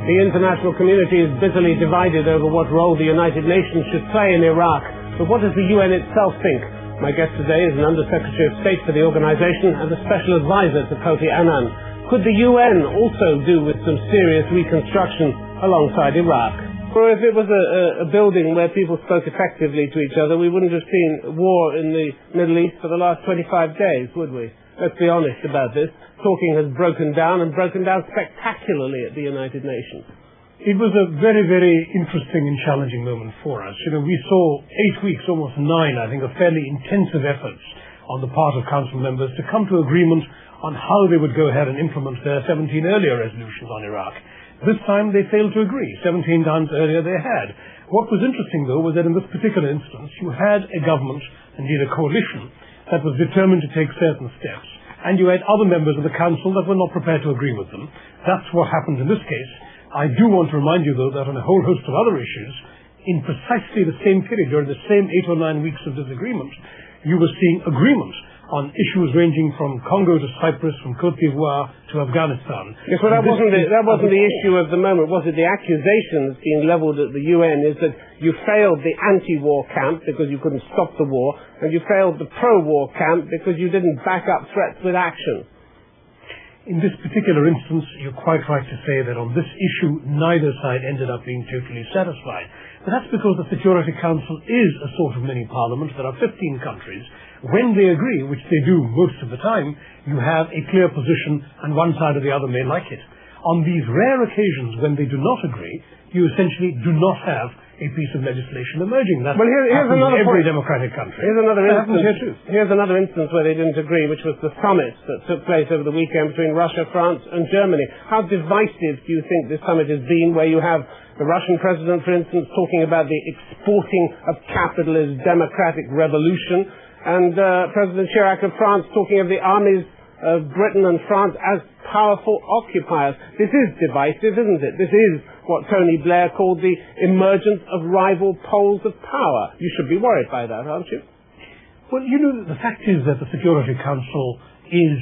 The international community is bitterly divided over what role the United Nations should play in Iraq. But what does the UN itself think? My guest today is an Under-Secretary of State for the organization and a Special Advisor to Kofi Annan. Could the UN also do with some serious reconstruction alongside Iraq? Or if it was a building where people spoke effectively to each other, we wouldn't have seen war in the Middle East for the last 25 days, would we? Let's be honest about this. Talking has broken down, and broken down spectacularly at the United Nations. It was a very, very interesting and challenging moment for us. We saw 8 weeks, almost 9, I think, of fairly intensive efforts on the part of Council members to come to agreement on how they would go ahead and implement their 17 earlier resolutions on Iraq. This time they failed to agree. 17 times earlier they had. What was interesting, though, was that in this particular instance, you had a government, indeed a coalition, that was determined to take certain steps, and you had other members of the Council that were not prepared to agree with them. That's what happened in this case. I do want to remind you, though, that on a whole host of other issues, in precisely the same period, during the same 8 or 9 weeks of disagreement, you were seeing agreement on issues ranging from Congo to Cyprus, from Côte d'Ivoire to Afghanistan. Yes, well, that wasn't the issue of the moment, was it? The accusations being levelled at the UN is that you failed the anti-war camp because you couldn't stop the war, and you failed the pro-war camp because you didn't back up threats with action. In this particular instance, you're quite right to say that on this issue, neither side ended up being totally satisfied. But that's because the Security Council is a sort of mini-parliament. There are 15 countries. When they agree, which they do most of the time, you have a clear position, and one side or the other may like it. On these rare occasions when they do not agree, you essentially do not have a piece of legislation emerging. That here's another in every point. democratic country. Here's another instance where they didn't agree, which was the summit that took place over the weekend between Russia, France and Germany. How divisive do you think this summit has been, where you have the Russian president, for instance, talking about the exporting of capital as democratic revolution, and President Chirac of France talking of the armies of Britain and France as powerful occupiers. This is divisive, isn't it? This is what Tony Blair called the emergence of rival poles of power. You should be worried by that, aren't you? Well, the fact is that the Security Council is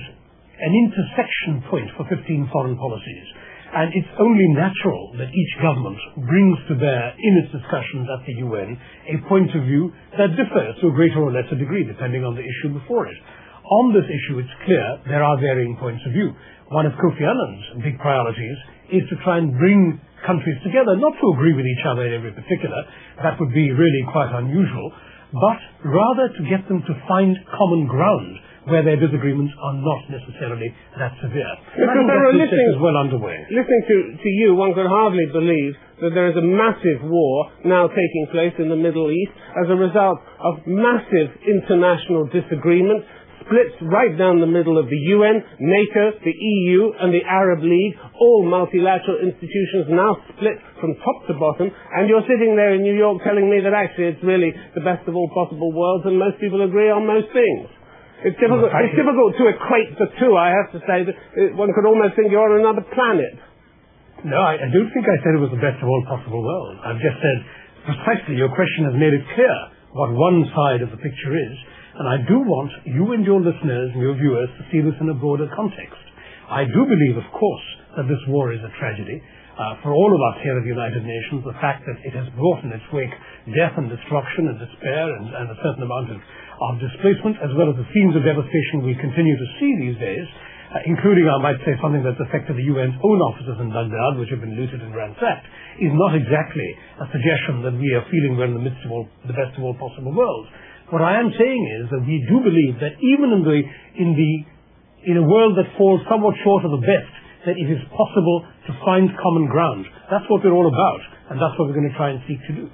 an intersection point for 15 foreign policies. And it's only natural that each government brings to bear in its discussions at the UN a point of view that differs to a greater or lesser degree depending on the issue before it. On this issue, it's clear there are varying points of view. One of Kofi Annan's big priorities is to try and bring countries together, not to agree with each other in every particular, that would be really quite unusual, but rather to get them to find common ground where their disagreements are not necessarily that severe. And I think that process is well underway. Listening to you, one could hardly believe that there is a massive war now taking place in the Middle East as a result of massive international disagreement, splits right down the middle of the UN, NATO, the EU and the Arab League, all multilateral institutions now split from top to bottom, and you're sitting there in New York telling me that actually it's really the best of all possible worlds and most people agree on most things. It's difficult to equate the two, I have to say. That one could almost think you're on another planet. No, I don't think I said it was the best of all possible worlds. I've just said precisely your question has made it clear what one side of the picture is. And I do want you and your listeners and your viewers to see this in a broader context. I do believe, of course, that this war is a tragedy. For all of us here at the United Nations, the fact that it has brought in its wake death and destruction and despair and a certain amount of displacement, as well as the scenes of devastation we continue to see these days, including, I might say, something that's affected the UN's own offices in Baghdad, which have been looted and ransacked, is not exactly a suggestion that we are feeling we're in the midst of the best of all possible worlds. What I am saying is that we do believe that even in a world that falls somewhat short of the best, that it is possible to find common ground. That's what we're all about, and that's what we're going to try and seek to do.